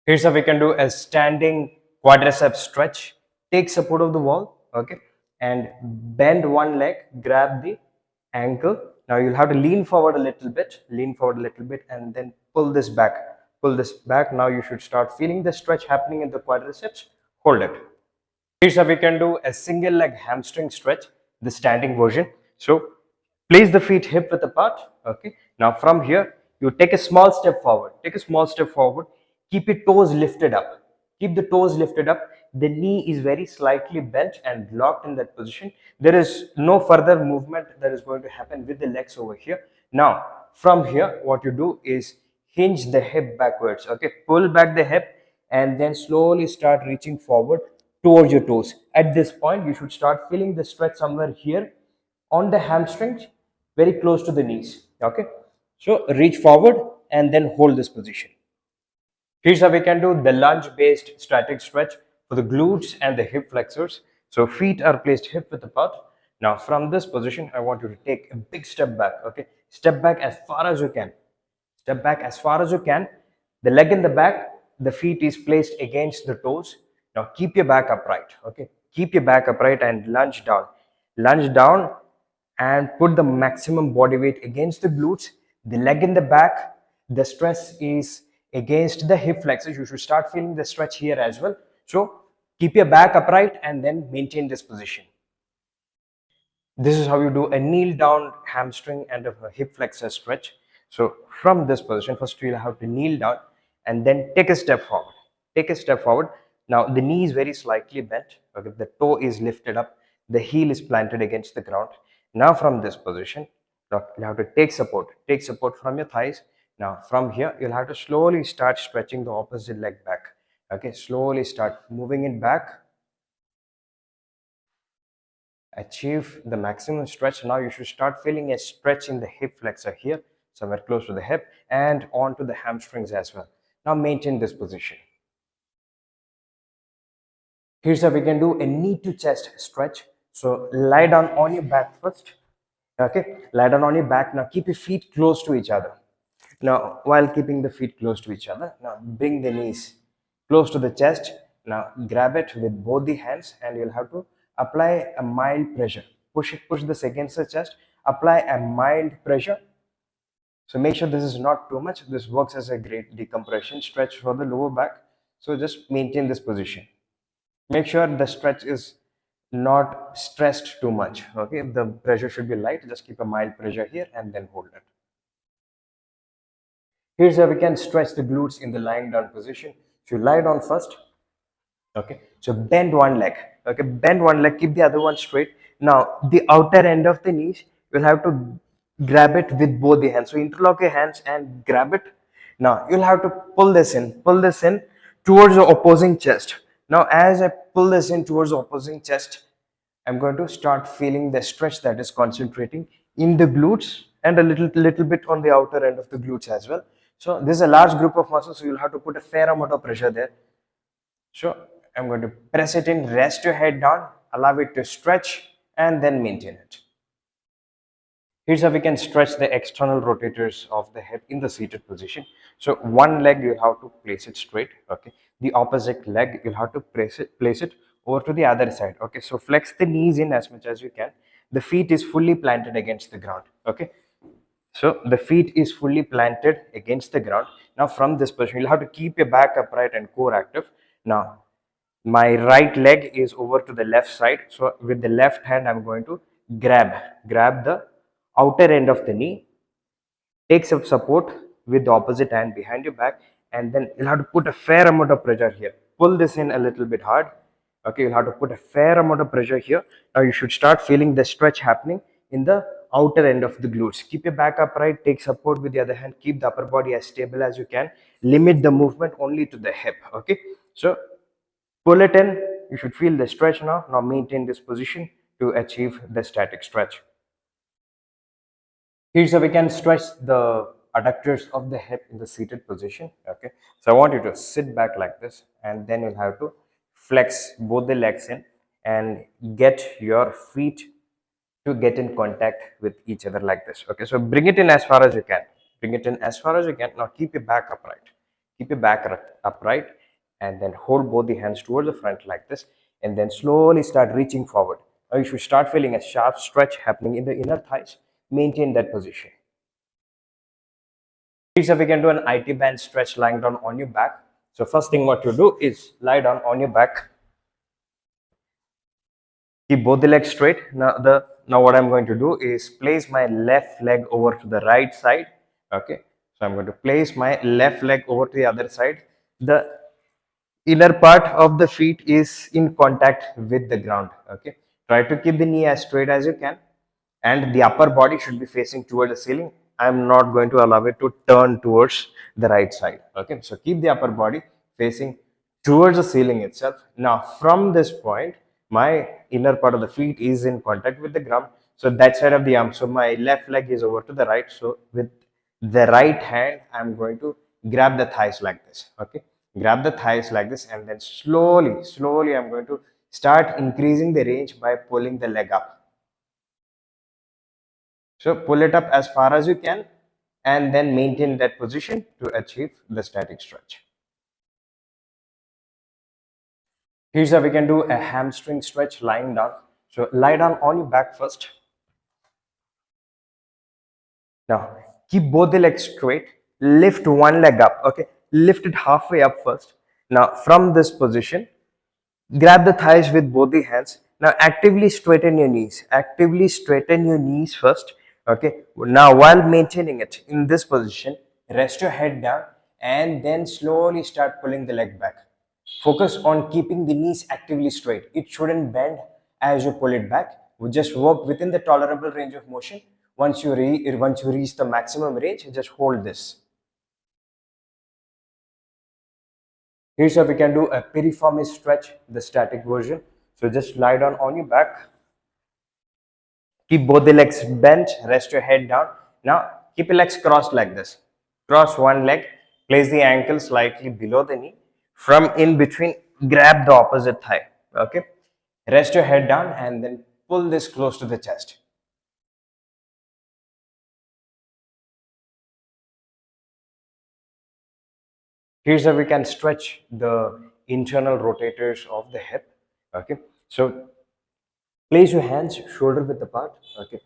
Here's how we can do a standing quadricep stretch. Take support of the wall, okay, and bend one leg, grab the ankle. Now you'll have to lean forward a little bit, and then pull this back. Pull this back. Now you should start feeling the stretch happening in the quadriceps. Hold it. Here's how we can do a single leg hamstring stretch, the standing version. So place the feet hip width apart. Okay. Now from here, you take a small step forward. Take a small step forward. Keep your toes lifted up. Keep the toes lifted up. The knee is very slightly bent and locked in that position. There is no further movement that is going to happen with the legs over here. Now, from here, what you do is hinge the hip backwards. Okay, pull back the hip and then slowly start reaching forward towards your toes. At this point, you should start feeling the stretch somewhere here on the hamstrings, very close to the knees. Okay, so reach forward and then hold this position. Here's how we can do the lunge based static stretch for the glutes and the hip flexors. So feet are placed hip width apart. Now from this position, I want you to take a big step back. Okay, step back as far as you can. Step back as far as you can. The leg in the back, the feet is placed against the toes. Now keep your back upright. Okay, keep your back upright and lunge down. Lunge down and put the maximum body weight against the glutes. The leg in the back, the stress is against the hip flexors. You should start feeling the stretch here as well. So keep your back upright and then maintain this position. This is how you do a kneel down hamstring and a hip flexor stretch. So from this position, first you'll have to kneel down and then take a step forward. Take a step forward. Now the knee is very slightly bent. Okay, the toe is lifted up. The heel is planted against the ground. Now from this position, you'll have to take support. Take support from your thighs. Now from here, you'll have to slowly start stretching the opposite leg back. Okay, slowly start moving it back. Achieve the maximum stretch. Now you should start feeling a stretch in the hip flexor here, somewhere close to the hip, and onto the hamstrings as well. Now maintain this position. Here's how we can do a knee to chest stretch. So lie down on your back first. Okay, lie down on your back. Now keep your feet close to each other. Now, while keeping the feet close to each other, now bring the knees close to the chest. Now grab it with both the hands and you'll have to apply a mild pressure. Push this against the chest. Apply a mild pressure. So make sure this is not too much. This works as a great decompression stretch for the lower back. So just maintain this position. Make sure the stretch is not stressed too much. Okay, the pressure should be light. Just keep a mild pressure here and then hold it. Here's how we can stretch the glutes in the lying down position. So you lie down first. Okay, so bend one leg. Okay, bend one leg, keep the other one straight. Now the outer end of the knees, you'll have to grab it with both the hands. So interlock your hands and grab it. Now you'll have to pull this in towards the opposing chest. Now as I pull this in towards the opposing chest, I'm going to start feeling the stretch that is concentrating in the glutes and a little bit on the outer end of the glutes as well. So this is a large group of muscles, so you'll have to put a fair amount of pressure there. So I'm going to press it in, rest your head down, allow it to stretch and then maintain it. Here's how we can stretch the external rotators of the hip in the seated position. So one leg you have to place it straight. Okay, the opposite leg you'll have to place it over to the other side. Okay, so flex the knees in as much as you can. The feet is fully planted against the ground. Okay, so the feet is fully planted against the ground. Now from this position you'll have to keep your back upright and core active. Now my right leg is over to the left side, so with the left hand I'm going to grab the outer end of the knee, take some support with the opposite hand behind your back, and then you'll have to put a fair amount of pressure here. Pull this in a little bit hard. Okay, you'll have to put a fair amount of pressure here. Now you should start feeling the stretch happening in the outer end of the glutes. Keep your back upright, take support with the other hand, keep the upper body as stable as you can. Limit the movement only to the hip. Okay, so pull it in. You should feel the stretch now. Now maintain this position to achieve the static stretch. Here's how we can stretch the adductors of the hip in the seated position. Okay, so I want you to sit back like this, and then you'll have to flex both the legs in and get your feet to get in contact with each other like this. Okay, so bring it in as far as you can. Bring it in as far as you can. Now keep your back upright. Keep your back upright, and then hold both the hands towards the front like this, and then slowly start reaching forward. Now you should start feeling a sharp stretch happening in the inner thighs. Maintain that position. Here's how we can do an IT band stretch lying down on your back. So first thing what you do is lie down on your back. Keep both the legs straight. Now what I'm going to do is place my left leg over to the right side. Okay. So I'm going to place my left leg over to the other side. The inner part of the feet is in contact with the ground. Okay. Try to keep the knee as straight as you can, and the upper body should be facing towards the ceiling. I'm not going to allow it to turn towards the right side. Okay, so keep the upper body facing towards the ceiling itself. Now from this point, my inner part of the feet is in contact with the ground, so that side of the arm, so my left leg is over to the right. So with the right hand, I'm going to grab the thighs like this. Okay, grab the thighs like this, and then slowly I'm going to start increasing the range by pulling the leg up. So pull it up as far as you can, and then maintain that position to achieve the static stretch. Here's how we can do a hamstring stretch lying down. So lie down on your back first. Now keep both the legs straight. Lift one leg up. Okay, lift it halfway up first. Now from this position, grab the thighs with both the hands. Now actively straighten your knees. Actively straighten your knees first. Okay. Now while maintaining it in this position, rest your head down and then slowly start pulling the leg back. Focus on keeping the knees actively straight. It shouldn't bend as you pull it back. We just work within the tolerable range of motion. Once you reach the maximum range, just hold this. Here's how we can do a piriformis stretch, the static version. So just lie down on your back. Keep both the legs bent, rest your head down. Now keep your legs crossed like this. Cross one leg, place the ankle slightly below the knee. From in between, grab the opposite thigh. Okay. Rest your head down and then pull this close to the chest. Here's how we can stretch the internal rotators of the hip. Okay. So place your hands shoulder width apart. Okay.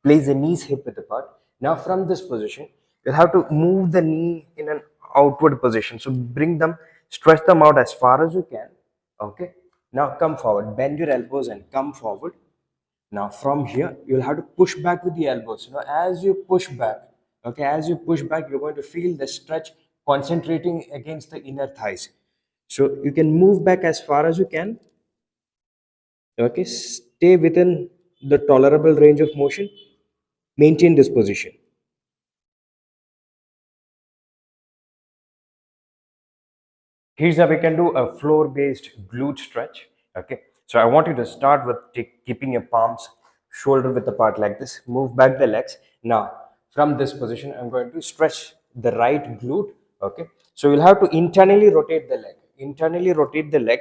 Place the knees hip width apart. Now from this position, you'll have to move the knee in an outward position. So bring them, stretch them out as far as you can. Okay. Now come forward. Bend your elbows and come forward. Now from here, you'll have to push back with the elbows. You know, as you push back, okay, as you push back, you're going to feel the stretch concentrating against the inner thighs. So you can move back as far as you can. Okay, stay within the tolerable range of motion. Maintain this position. Here's how we can do a floor-based glute stretch. Okay, so I want you to start with keeping your palms shoulder width apart like this. Move back the legs. Now, from this position, I'm going to stretch the right glute. Okay, so you'll have to internally rotate the leg. Internally rotate the leg.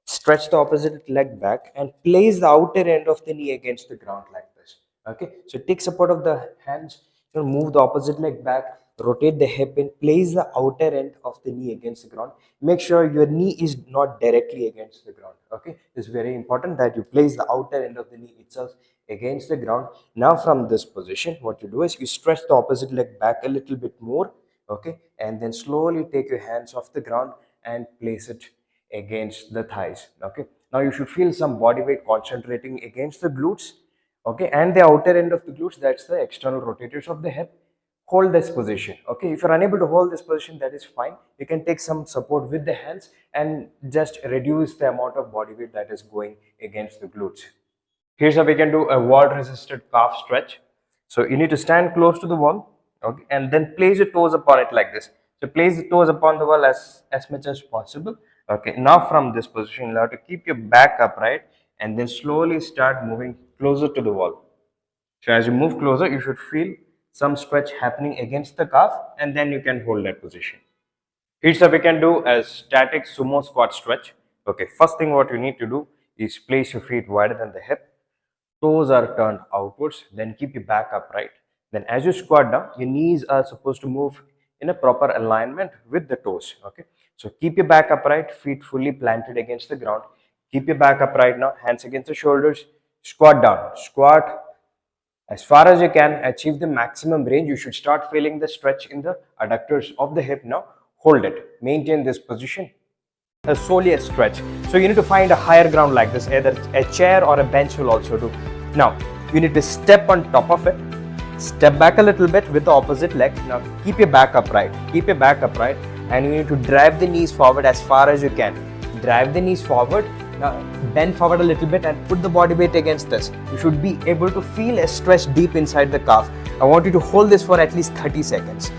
Stretch the opposite leg back and place the outer end of the knee against the ground like this. Okay, so take support of the hands. Move the opposite leg back, rotate the hip and place the outer end of the knee against the ground. Make sure your knee is not directly against the ground. Okay, it's very important that you place the outer end of the knee itself against the ground. Now from this position, what you do is you stretch the opposite leg back a little bit more. Okay, and then slowly take your hands off the ground and place it against the thighs. Okay, now you should feel some body weight concentrating against the glutes. Okay, and the outer end of the glutes, that's the external rotators of the hip. Hold this position. Okay, if you're unable to hold this position, that is fine. You can take some support with the hands and just reduce the amount of body weight that is going against the glutes. Here's how we can do a wall resisted calf stretch. So you need to stand close to the wall, okay, and then place your toes upon it like this. So place the toes upon the wall as much as possible. Okay, now from this position, you have to keep your back upright and then slowly start moving closer to the wall. So as you move closer, you should feel some stretch happening against the calf, and then you can hold that position. Here's how we can do a static sumo squat stretch. Okay, first thing what you need to do is place your feet wider than the hip. Toes are turned outwards, then keep your back upright. Then as you squat down, your knees are supposed to move in a proper alignment with the toes. Okay, so keep your back upright, feet fully planted against the ground. Keep your back upright now, hands against the shoulders. Squat down, squat as far as you can, achieve the maximum range. You should start feeling the stretch in the adductors of the hip now. Hold it, maintain this position. Solely a stretch. So you need to find a higher ground like this, either a chair or a bench will also do. Now, you need to step on top of it, step back a little bit with the opposite leg. Now, keep your back upright, and you need to drive the knees forward as far as you can. Drive the knees forward. Now, bend forward a little bit and put the body weight against this. You should be able to feel a stretch deep inside the calf. I want you to hold this for at least 30 seconds.